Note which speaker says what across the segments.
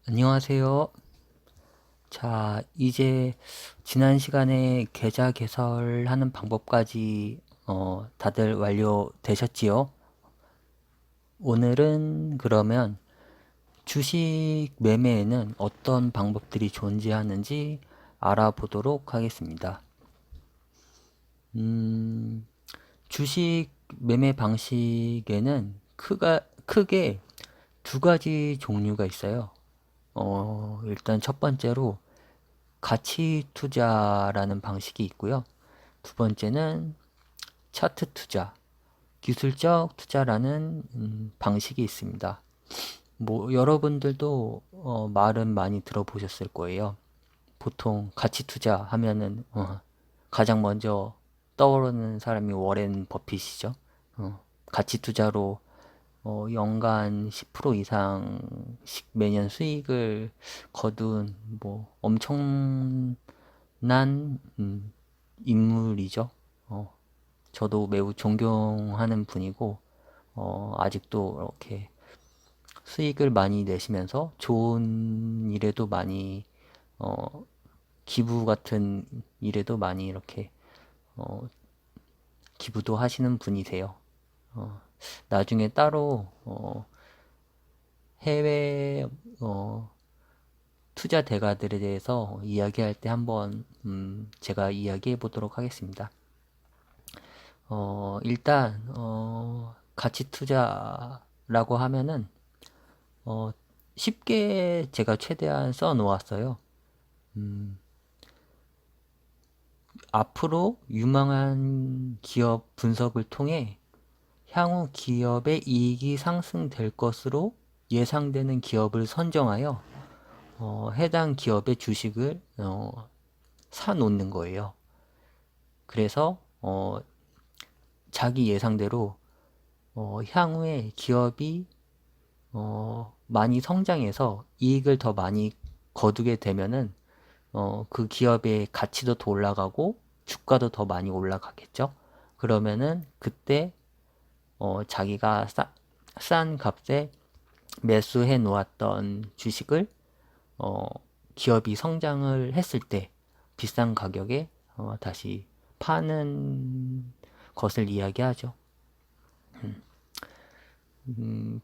Speaker 1: 안녕하세요. 자, 이제 지난 시간에 계좌 개설하는 방법까지 다들 완료되셨지요? 오늘은 그러면 주식 매매에는 어떤 방법들이 존재하는지 알아보도록 하겠습니다. 음, 주식 매매 방식에는 크게 두 가지 종류가 있어요. 일단 첫 번째로 가치 투자라는 방식이 있고요. 두 번째는 차트 투자, 기술적 투자라는 방식이 있습니다. 뭐 여러분들도 말은 많이 들어보셨을 거예요. 보통 가치 투자 하면은 가장 먼저 떠오르는 사람이 워렌 버핏이죠. 가치 투자로 연간 10% 이상씩 매년 수익을 거둔 뭐 엄청난 인물이죠. 어, 저도 매우 존경하는 분이고 아직도 이렇게 수익을 많이 내시면서 좋은 일에도 많이 어, 기부 같은 일에도 많이 이렇게 어, 기부도 하시는 분이세요. 나중에 따로 해외 투자 대가들에 대해서 이야기할 때 한번 제가 이야기해 보도록 하겠습니다. 일단 가치 투자라고 하면은 어, 쉽게 제가 최대한 써 놓았어요. 앞으로 유망한 기업 분석을 통해 향후 기업의 이익이 상승될 것으로 예상되는 기업을 선정하여 해당 기업의 주식을 사 놓는 거예요. 그래서 자기 예상대로 향후에 기업이 많이 성장해서 이익을 더 많이 거두게 되면은 그 기업의 가치도 더 올라가고 주가도 더 많이 올라가겠죠. 그러면은 그때 자기가 싼 값에 매수해 놓았던 주식을 어, 기업이 성장을 했을 때 비싼 가격에 다시 파는 것을 이야기하죠.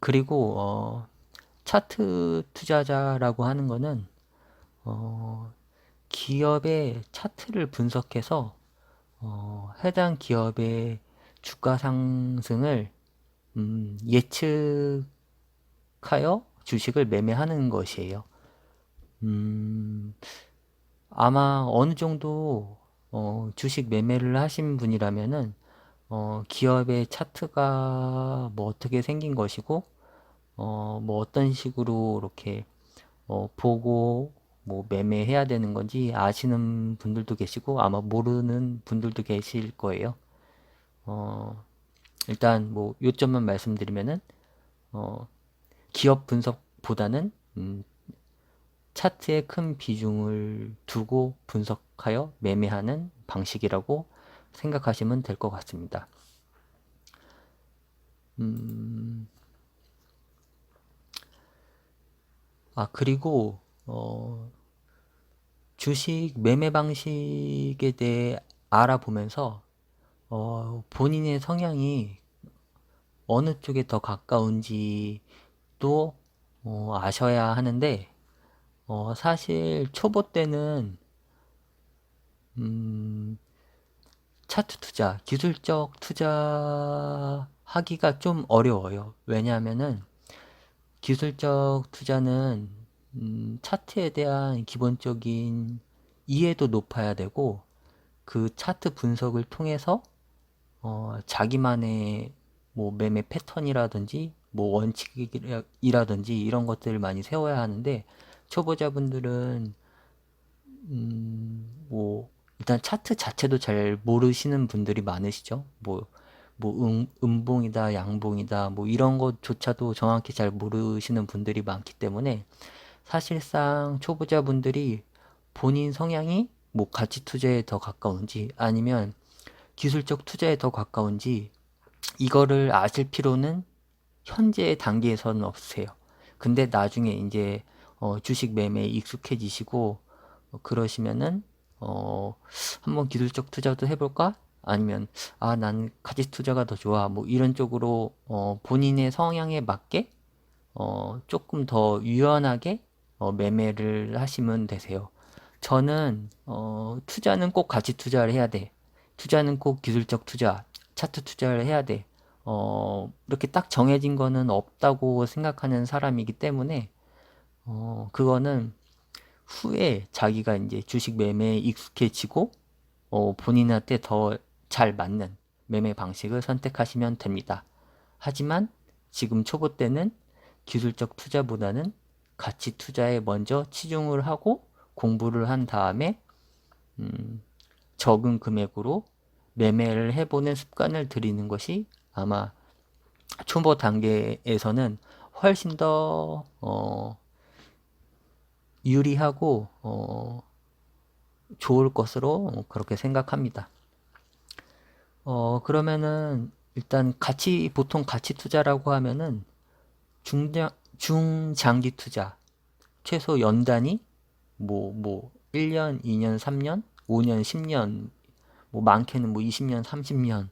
Speaker 1: 그리고 차트 투자자라고 하는 거는 기업의 차트를 분석해서 해당 기업의 주가 상승을 예측하여 주식을 매매하는 것이에요. 음, 아마 어느 정도 주식 매매를 하신 분이라면은 기업의 차트가 뭐 어떻게 생긴 것이고 뭐 어떤 식으로 이렇게 보고 뭐 매매해야 되는 건지 아시는 분들도 계시고 아마 모르는 분들도 계실 거예요. 어, 일단 뭐 요점만 말씀드리면은 어, 기업 분석보다는 차트에 큰 비중을 두고 분석하여 매매하는 방식이라고 생각하시면 될 것 같습니다. 음, 그리고 주식 매매 방식에 대해 알아보면서 본인의 성향이 어느 쪽에 더 가까운지도 아셔야 하는데 사실 초보 때는 음, 차트 투자, 기술적 투자 하기가 좀 어려워요. 왜냐하면은 기술적 투자는 차트에 대한 기본적인 이해도 높아야 되고 그 차트 분석을 통해서 자기만의 뭐 매매 패턴이라든지 뭐 원칙이라든지 이런 것들을 많이 세워야 하는데 초보자분들은 뭐 일단 차트 자체도 잘 모르시는 분들이 많으시죠. 뭐 음봉이다, 양봉이다, 뭐 이런 것조차도 정확히 잘 모르시는 분들이 많기 때문에 사실상 초보자분들이 본인 성향이 뭐 가치 투자에 더 가까운지 아니면 기술적 투자에 더 가까운지 이거를 아실 필요는 현재 단계에서는 없으세요. 근데 나중에 이제 주식 매매에 익숙해지시고 그러시면은 한번 기술적 투자도 해볼까? 아니면 난 가치 투자가 더 좋아. 뭐 이런 쪽으로 본인의 성향에 맞게 조금 더 유연하게 매매를 하시면 되세요. 저는 투자는 꼭 가치 투자를 해야 돼. 투자는 꼭 기술적 투자, 차트 투자를 해야 돼. 이렇게 딱 정해진 거는 없다고 생각하는 사람이기 때문에 그거는 후에 자기가 이제 주식 매매에 익숙해지고 본인한테 더 잘 맞는 매매 방식을 선택하시면 됩니다. 하지만 지금 초보 때는 기술적 투자보다는 가치 투자에 먼저 치중을 하고 공부를 한 다음에 적은 금액으로 매매를 해보는 습관을 들이는 것이 아마 초보 단계에서는 훨씬 더 유리하고 좋을 것으로 그렇게 생각합니다. 그러면은 일단 보통 가치 투자라고 하면은 중장기 투자, 최소 연단위, 1년, 2년, 3년, 5년, 10년, 많게는 20년, 30년,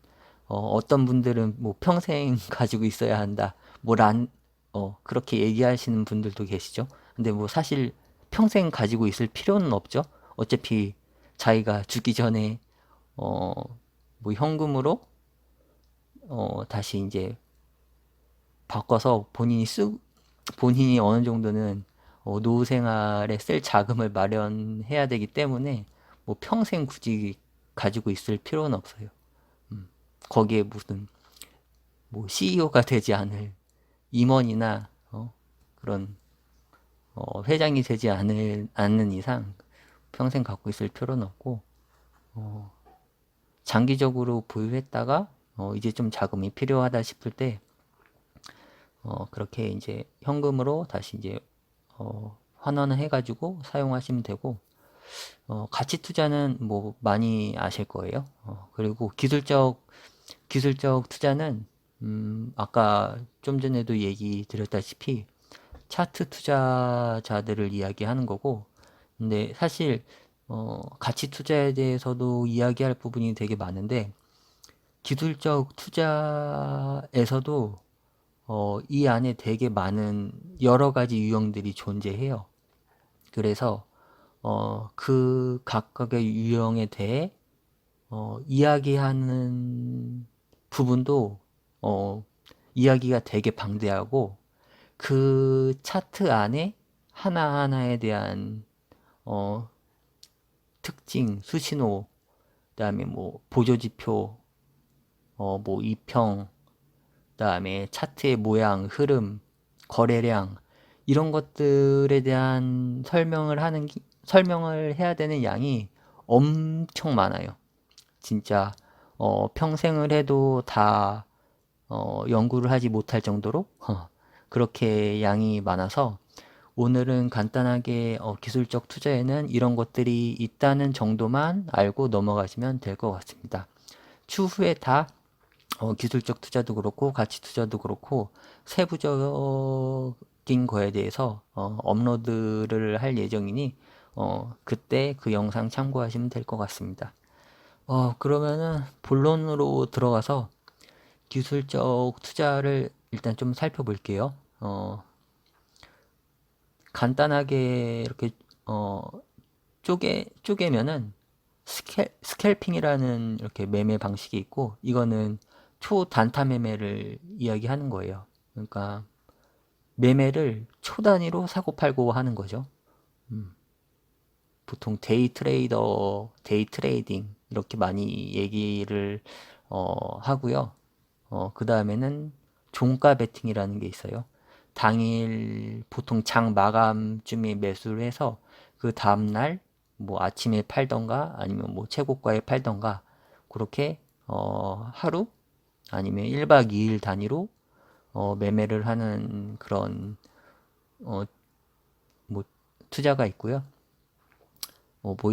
Speaker 1: 어떤 분들은 평생 가지고 있어야 한다, 그렇게 얘기하시는 분들도 계시죠. 근데 사실 평생 가지고 있을 필요는 없죠. 어차피 자기가 죽기 전에, 어, 현금으로, 다시 이제 바꿔서 본인이 어느 정도는 노후 생활에 쓸 자금을 마련해야 되기 때문에 평생 굳이 가지고 있을 필요는 없어요. 거기에 무슨 CEO가 되지 않을 임원이나 그런 회장이 되지 않는 이상 평생 갖고 있을 필요는 없고 장기적으로 보유했다가 이제 좀 자금이 필요하다 싶을 때 그렇게 이제 현금으로 다시 이제 환원을 해가지고 사용하시면 되고 가치 투자는 많이 아실 거예요. 그리고 기술적 투자는 아까 좀 전에도 얘기 드렸다시피 차트 투자자들을 이야기하는 거고, 근데 사실 가치 투자에 대해서도 이야기할 부분이 되게 많은데 기술적 투자에서도 이 안에 되게 많은 여러 가지 유형들이 존재해요. 그래서 그 각각의 유형에 대해 이야기하는 부분도 이야기가 되게 방대하고 그 차트 안에 하나하나에 대한 특징, 수신호, 그다음에 보조지표, 이평, 그다음에 차트의 모양, 흐름, 거래량 이런 것들에 대한 설명을 해야 되는 양이 엄청 많아요. 진짜 평생을 해도 다 연구를 하지 못할 정도로 그렇게 양이 많아서 오늘은 간단하게 기술적 투자에는 이런 것들이 있다는 정도만 알고 넘어가시면 될 것 같습니다. 추후에 다 기술적 투자도 그렇고 가치 투자도 그렇고 세부적인 거에 대해서 업로드를 할 예정이니 그때 그 영상 참고하시면 될 것 같습니다. 그러면은 본론으로 들어가서 기술적 투자를 일단 좀 살펴볼게요. 간단하게 이렇게 쪼개면은 스캘핑이라는 이렇게 매매 방식이 있고, 이거는 초단타 매매를 이야기하는 거예요. 그러니까 매매를 초 단위로 사고 팔고 하는 거죠. 보통 데이 트레이딩 이렇게 많이 얘기를 하고요. 그 다음에는 종가 베팅이라는 게 있어요. 당일 보통 장 마감쯤에 매수를 해서 그 다음날 아침에 팔던가 아니면 최고가에 팔던가 그렇게 하루 아니면 1박 2일 단위로 매매를 하는 그런 투자가 있고요.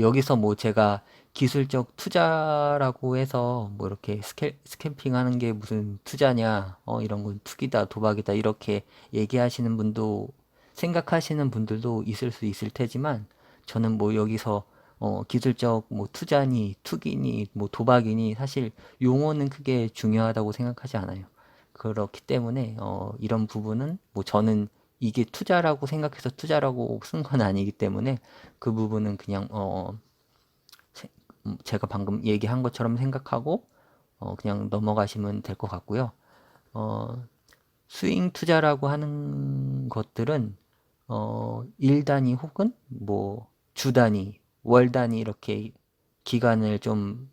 Speaker 1: 여기서 제가 기술적 투자라고 해서 이렇게 스캠핑 하는 게 무슨 투자냐, 이런 건 투기다, 도박이다, 이렇게 얘기하시는 분도 생각하시는 분들도 있을 수 있을 테지만 저는 뭐 여기서 기술적 뭐 투자니 투기니 뭐 도박이니 사실 용어는 크게 중요하다고 생각하지 않아요. 그렇기 때문에 이런 부분은 뭐 저는 이게 투자라고 생각해서 투자라고 쓴 건 아니기 때문에 그 부분은 그냥 제가 방금 얘기한 것처럼 생각하고 그냥 넘어가시면 될 것 같고요. 스윙 투자라고 하는 것들은 일 단위 혹은 뭐 주 단위, 월 단위 이렇게 기간을 좀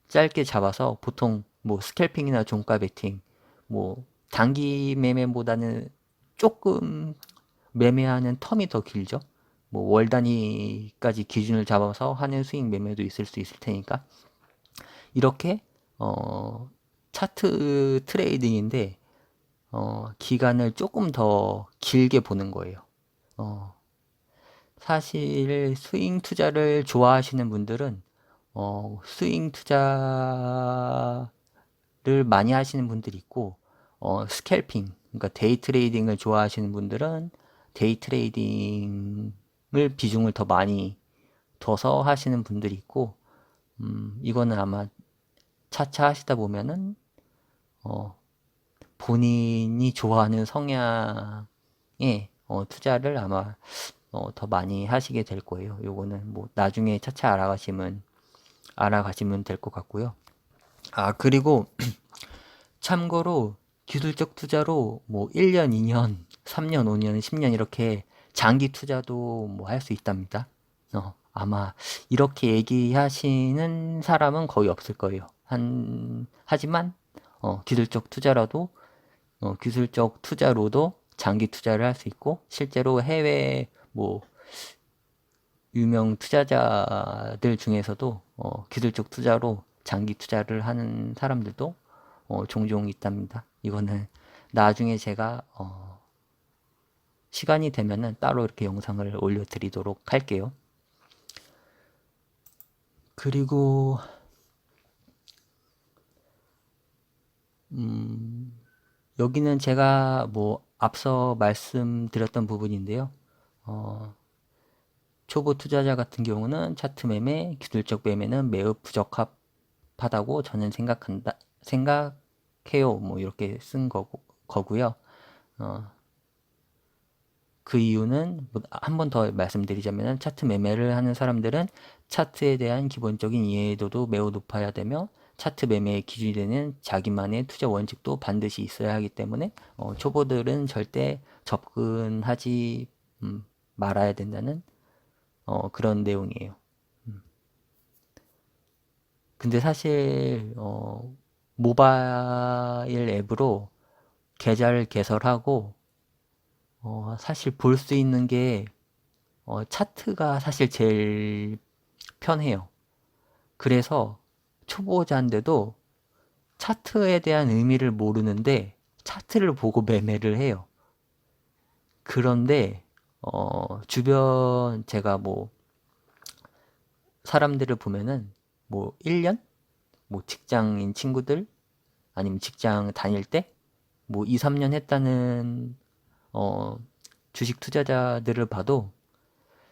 Speaker 1: 짧게 잡아서 보통 뭐 스캘핑이나 종가 베팅 뭐 단기 매매보다는 조금 매매하는 텀이 더 길죠. 뭐 월 단위까지 기준을 잡아서 하는 스윙 매매도 있을 수 있을 테니까 이렇게 차트 트레이딩인데 기간을 조금 더 길게 보는 거예요. 사실 스윙 투자를 좋아하시는 분들은 스윙 투자를 많이 하시는 분들이 있고 스캘핑 그러니까 데이 트레이딩을 좋아하시는 분들은 데이 트레이딩을 비중을 더 많이 둬서 하시는 분들이 있고 이거는 아마 차차 하시다 보면은 본인이 좋아하는 성향의 투자를 아마 더 많이 하시게 될 거예요. 요거는 뭐 나중에 차차 알아가시면 될 것 같고요. 아, 그리고 참고로 기술적 투자로 뭐 1년, 2년, 3년, 5년, 10년 이렇게 장기 투자도 뭐 할 수 있답니다. 아마 이렇게 얘기하시는 사람은 거의 없을 거예요. 하지만 기술적 투자로도 장기 투자를 할 수 있고 실제로 해외 뭐 유명 투자자들 중에서도 기술적 투자로 장기 투자를 하는 사람들도 종종 있답니다. 이거는 나중에 제가 시간이 되면은 따로 이렇게 영상을 올려드리도록 할게요. 그리고 여기는 제가 뭐 앞서 말씀드렸던 부분인데요. 초보 투자자 같은 경우는 차트 매매, 기술적 매매는 매우 부적합하다고 저는 생각해요. 뭐 이렇게 쓴 거고요. 그 이유는 한 번 더 말씀드리자면 차트 매매를 하는 사람들은 차트에 대한 기본적인 이해도도 매우 높아야 되며 차트 매매의 기준이 되는 자기만의 투자 원칙도 반드시 있어야 하기 때문에 초보들은 절대 접근하지 말아야 된다는 그런 내용이에요. 근데 사실 모바일 앱으로 계좌를 개설하고 사실 볼 수 있는 게 차트가 사실 제일 편해요. 그래서 초보자인데도 차트에 대한 의미를 모르는데 차트를 보고 매매를 해요. 그런데 주변 제가 뭐 사람들을 보면은 뭐 1년? 뭐 직장인 친구들 아니면 직장 다닐 때 뭐 2, 3년 했다는 주식 투자자들을 봐도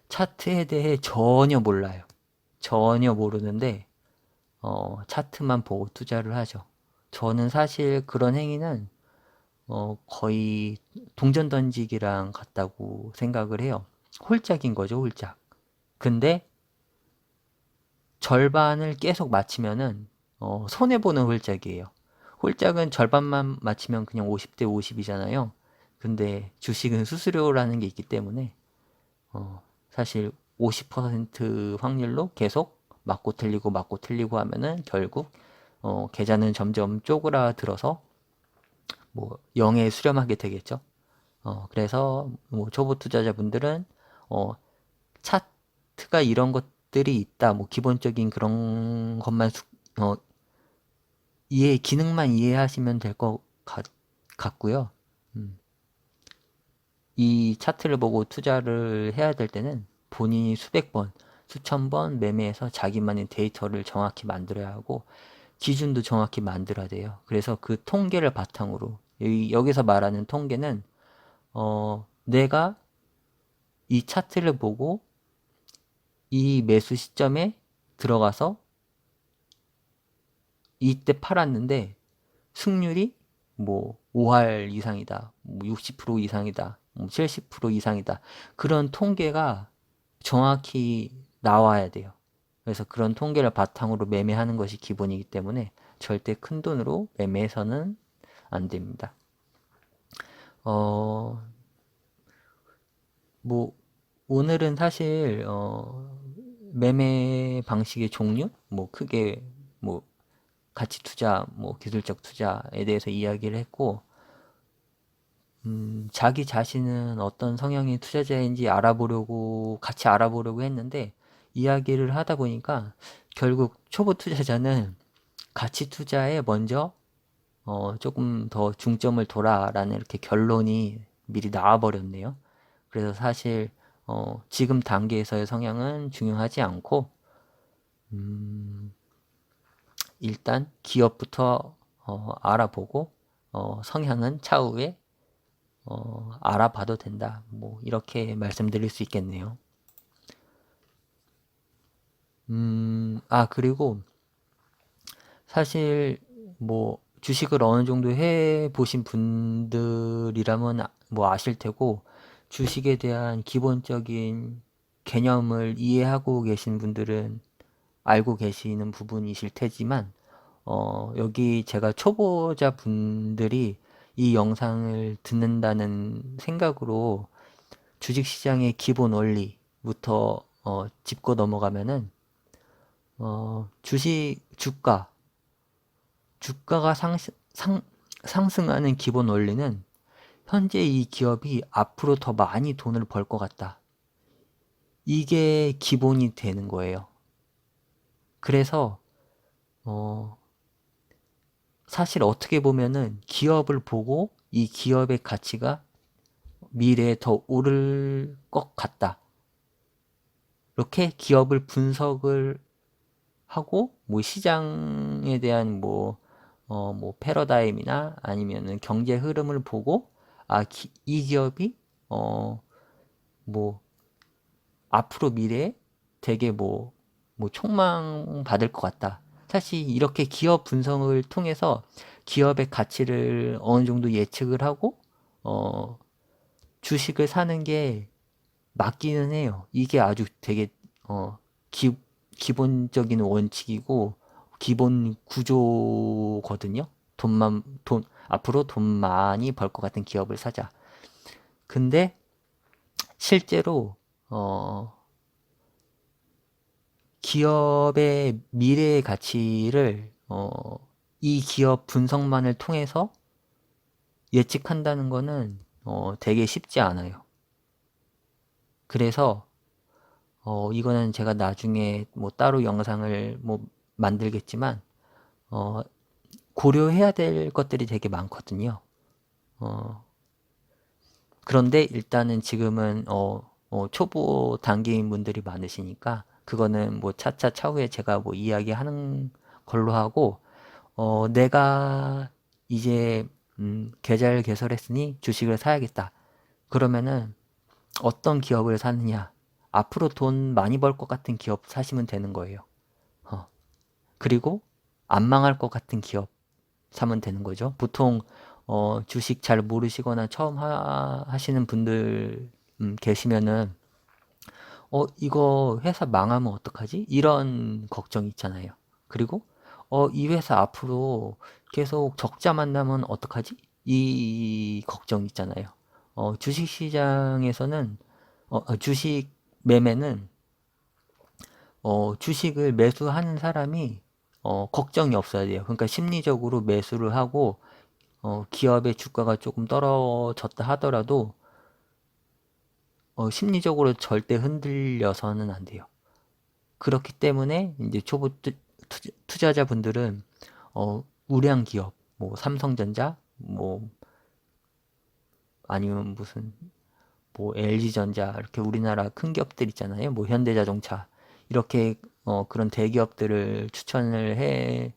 Speaker 1: 차트에 대해 전혀 몰라요. 전혀 모르는데 차트만 보고 투자를 하죠. 저는 사실 그런 행위는 거의 동전 던지기랑 같다고 생각을 해요. 홀짝인 거죠, 홀짝. 근데 절반을 계속 맞히면은 손해보는 홀짝이에요. 홀짝은 절반만 맞히면 그냥 50대 50이잖아요. 근데 주식은 수수료라는 게 있기 때문에 사실 50% 확률로 계속 맞고 틀리고 하면은 결국 계좌는 점점 쪼그라들어서 뭐 0에 수렴하게 되겠죠. 그래서 뭐 초보 투자자분들은 차트가 이런 것들이 있다. 뭐 기본적인 그런 것만 기능만 이해하시면 될 것 같고요. 이 차트를 보고 투자를 해야 될 때는 본인이 수백 번, 수천 번 매매해서 자기만의 데이터를 정확히 만들어야 하고 기준도 정확히 만들어야 돼요. 그래서 그 통계를 바탕으로 여기서 말하는 통계는 내가 이 차트를 보고 이 매수 시점에 들어가서 이때 팔았는데 승률이 뭐 5할 이상이다, 뭐 60% 이상이다, 뭐 70% 이상이다. 그런 통계가 정확히 나와야 돼요. 그래서 그런 통계를 바탕으로 매매하는 것이 기본이기 때문에 절대 큰 돈으로 매매해서는 안 됩니다. 어, 뭐 오늘은 사실 매매 방식의 종류, 뭐 크게 뭐 가치 투자, 뭐 기술적 투자에 대해서 이야기를 했고, 자기 자신은 어떤 성향의 투자자인지 알아보려고, 같이 알아보려고 했는데, 이야기를 하다 보니까 결국 초보 투자자는 가치 투자에 먼저 조금 더 중점을 둬라라는 이렇게 결론이 미리 나와버렸네요. 그래서 사실 지금 단계에서의 성향은 중요하지 않고, 음, 일단 기업부터 알아보고 성향은 차후에 알아봐도 된다. 뭐 이렇게 말씀드릴 수 있겠네요. 그리고 사실 뭐 주식을 어느 정도 해 보신 분들이라면 뭐 아실 테고, 주식에 대한 기본적인 개념을 이해하고 계신 분들은 알고 계시는 부분이실 테지만, 여기 제가 초보자 분들이 이 영상을 듣는다는 생각으로 주식시장의 기본 원리부터 짚고 넘어가면은, 주가가 상승하는 기본 원리는 현재 이 기업이 앞으로 더 많이 돈을 벌 것 같다. 이게 기본이 되는 거예요. 그래서 어, 사실 어떻게 보면은 기업을 보고 이 기업의 가치가 미래에 더 오를 것 같다. 이렇게 기업을 분석을 하고 뭐 시장에 대한 뭐 패러다임이나 아니면은 경제 흐름을 보고 이 기업이 어, 뭐 앞으로 미래에 되게 뭐 촉망받을 것 같다. 사실 이렇게 기업 분석을 통해서 기업의 가치를 어느 정도 예측을 하고 어, 주식을 사는 게 맞기는 해요. 이게 아주 되게 어, 기, 기본적인 원칙이고 기본 구조거든요. 앞으로 돈 많이 벌 것 같은 기업을 사자. 근데 실제로 어, 기업의 미래의 가치를 이 기업 분석만을 통해서 예측한다는 거는 되게 쉽지 않아요. 그래서 이거는 제가 나중에 뭐 따로 영상을 뭐 만들겠지만 어, 고려해야 될 것들이 되게 많거든요. 어, 그런데 일단은 지금은 초보 단계인 분들이 많으시니까 그거는 뭐 차차 차후에 제가 뭐 이야기하는 걸로 하고, 내가 이제 계좌를 개설했으니 주식을 사야겠다. 그러면은 어떤 기업을 사느냐? 앞으로 돈 많이 벌 것 같은 기업 사시면 되는 거예요. 어, 그리고 안 망할 것 같은 기업 사면 되는 거죠. 보통 주식 잘 모르시거나 처음 하시는 분들 계시면은 이거 회사 망하면 어떡하지? 이런 걱정이 있잖아요. 그리고 이 회사 앞으로 계속 적자만 나면 어떡하지? 이 걱정 있잖아요. 주식 시장에서는 주식 매매는 주식을 매수하는 사람이 걱정이 없어야 돼요. 그러니까 심리적으로 매수를 하고 기업의 주가가 조금 떨어졌다 하더라도 심리적으로 절대 흔들려서는 안 돼요. 그렇기 때문에 이제 초보 투자자분들은 우량 기업, 뭐 삼성전자, 뭐 아니면 무슨 뭐 LG전자 이렇게 우리나라 큰 기업들 있잖아요. 뭐 현대자동차 이렇게 그런 대기업들을 추천을 해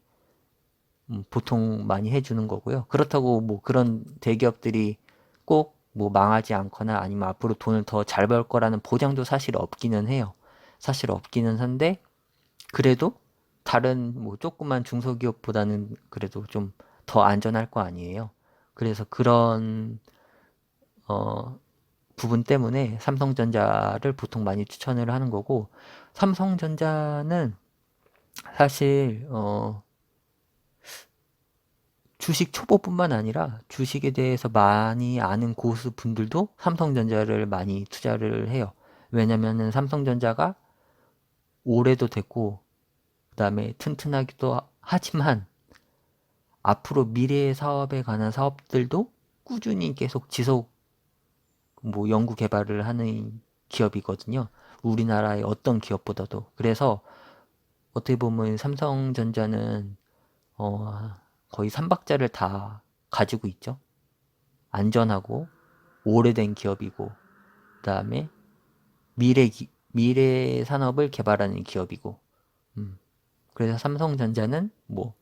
Speaker 1: 보통 많이 해주는 거고요. 그렇다고 뭐 그런 대기업들이 꼭 뭐 망하지 않거나 아니면 앞으로 돈을 더 잘 벌 거라는 보장도 사실 없기는 해요. 사실 없기는 한데 그래도 다른 뭐 조그만 중소기업보다는 그래도 좀 더 안전할 거 아니에요. 그래서 그런 어, 부분 때문에 삼성전자를 보통 많이 추천을 하는 거고 삼성전자는 사실 주식 초보뿐만 아니라 주식에 대해서 많이 아는 고수 분들도 삼성전자를 많이 투자를 해요. 왜냐면은 삼성전자가 오래도 됐고 그다음에 튼튼하기도 하지만 앞으로 미래의 사업에 관한 사업들도 꾸준히 계속 지속 뭐 연구 개발을 하는 기업이거든요. 우리나라의 어떤 기업보다도. 그래서 어떻게 보면 삼성전자는 어, 거의 삼박자를 다 가지고 있죠. 안전하고 오래된 기업이고 그다음에 미래 산업을 개발하는 기업이고 그래서 삼성전자는 뭐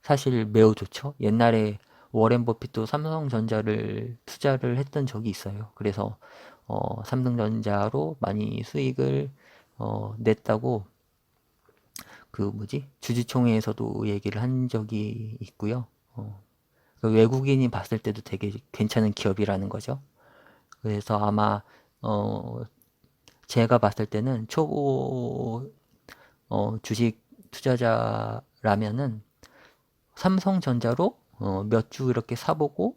Speaker 1: 사실 매우 좋죠. 옛날에 워렌 버핏도 삼성전자를 투자를 했던 적이 있어요. 그래서 삼성전자로 많이 수익을 냈다고 그 뭐지 주주총회에서도 얘기를 한 적이 있고요. 그 외국인이 봤을 때도 되게 괜찮은 기업이라는 거죠. 그래서 아마 어, 제가 봤을 때는 초보 주식 투자자라면은 삼성전자로 몇 주 이렇게 사보고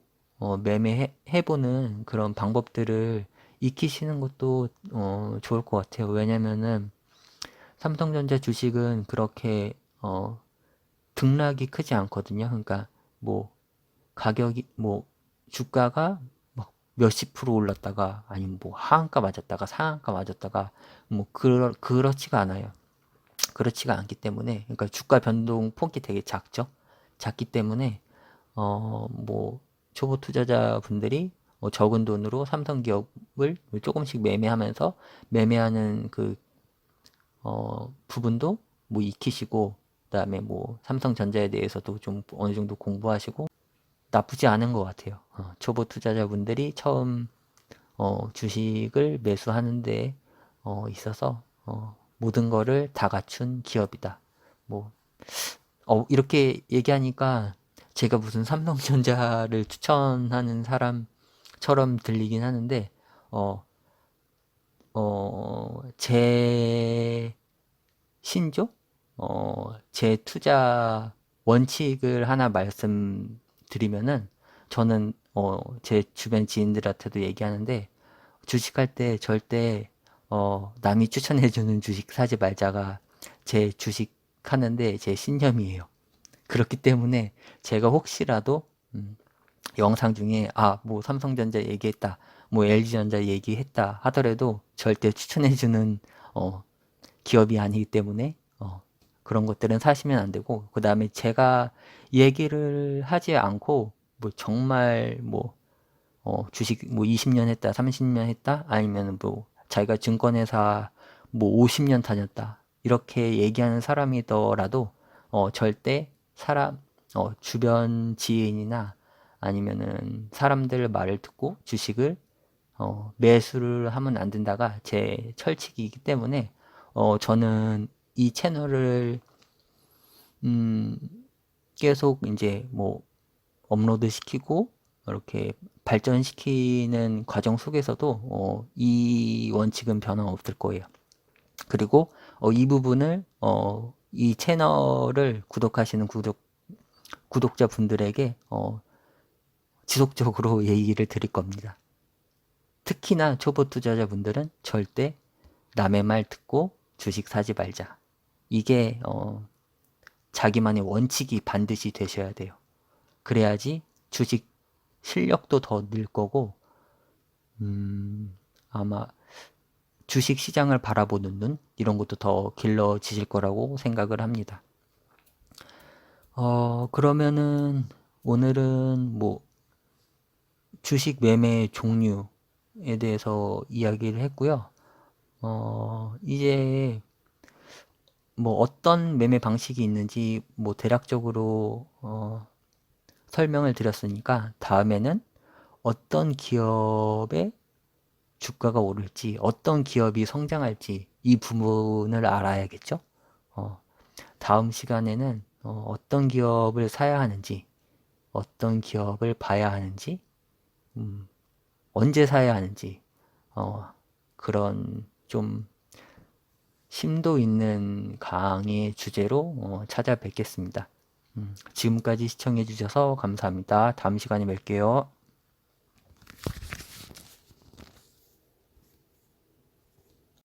Speaker 1: 매매해보는 그런 방법들을 익히시는 것도 좋을 것 같아요. 왜냐면은 삼성전자 주식은 그렇게 등락이 크지 않거든요. 그러니까 뭐 가격이 뭐 주가가 막 몇십 프로 올랐다가 아니면 뭐 하한가 맞았다가 상한가 맞았다가 뭐 그렇지가 않아요. 그렇지가 않기 때문에 그러니까 주가 변동 폭이 되게 작죠. 작기 때문에 뭐 초보 투자자분들이 적은 돈으로 삼성 기업을 조금씩 매매하면서 매매하는 그 부분도 뭐 익히시고 그다음에 뭐 삼성전자에 대해서도 좀 어느 정도 공부하시고 나쁘지 않은 것 같아요. 초보 투자자분들이 처음 주식을 매수하는데 있어서 모든 거를 다 갖춘 기업이다. 뭐 이렇게 얘기하니까 제가 무슨 삼성전자를 추천하는 사람처럼 들리긴 하는데 제 신조? 제 투자 원칙을 하나 말씀드리면은 저는 제 주변 지인들한테도 얘기하는데 주식할 때 절대 남이 추천해주는 주식 사지 말자가 제 주식 하는데 제 신념이에요. 그렇기 때문에 제가 혹시라도 영상 중에 뭐 삼성전자 얘기했다, 뭐 LG전자 얘기했다 하더라도 절대 추천해주는 어, 기업이 아니기 때문에 그런 것들은 사시면 안 되고 그 다음에 제가 얘기를 하지 않고 뭐 정말 뭐 주식 뭐 20년 했다, 30년 했다, 아니면 뭐 자기가 증권회사 뭐 50년 다녔다 이렇게 얘기하는 사람이더라도 절대 주변 지인이나 아니면은 사람들 말을 듣고 주식을 매수를 하면 안 된다가 제 철칙이기 때문에 저는 이 채널을 음, 계속 이제 뭐 업로드 시키고 이렇게 발전시키는 과정 속에서도 이 원칙은 변함없을 거예요. 그리고 이 부분을 이 채널을 구독하시는 구독자분들에게 지속적으로 얘기를 드릴 겁니다. 특히나 초보 투자자분들은 절대 남의 말 듣고 주식 사지 말자. 이게 자기만의 원칙이 반드시 되셔야 돼요. 그래야지 주식 실력도 더 늘 거고 아마 주식 시장을 바라보는 눈 이런 것도 더 길러지실 거라고 생각을 합니다. 그러면은 오늘은 뭐 주식 매매 종류에 대해서 이야기를 했고요. 이제 뭐 어떤 매매 방식이 있는지 뭐 대략적으로 설명을 드렸으니까 다음에는 어떤 기업의 주가가 오를지, 어떤 기업이 성장할지 이 부분을 알아야겠죠. 어, 다음 시간에는 어떤 기업을 사야 하는지, 어떤 기업을 봐야 하는지, 음, 언제 사야 하는지, 어, 그런 좀 심도 있는 강의 주제로 찾아뵙겠습니다. 지금까지 시청해 주셔서 감사합니다. 다음 시간에 뵐게요.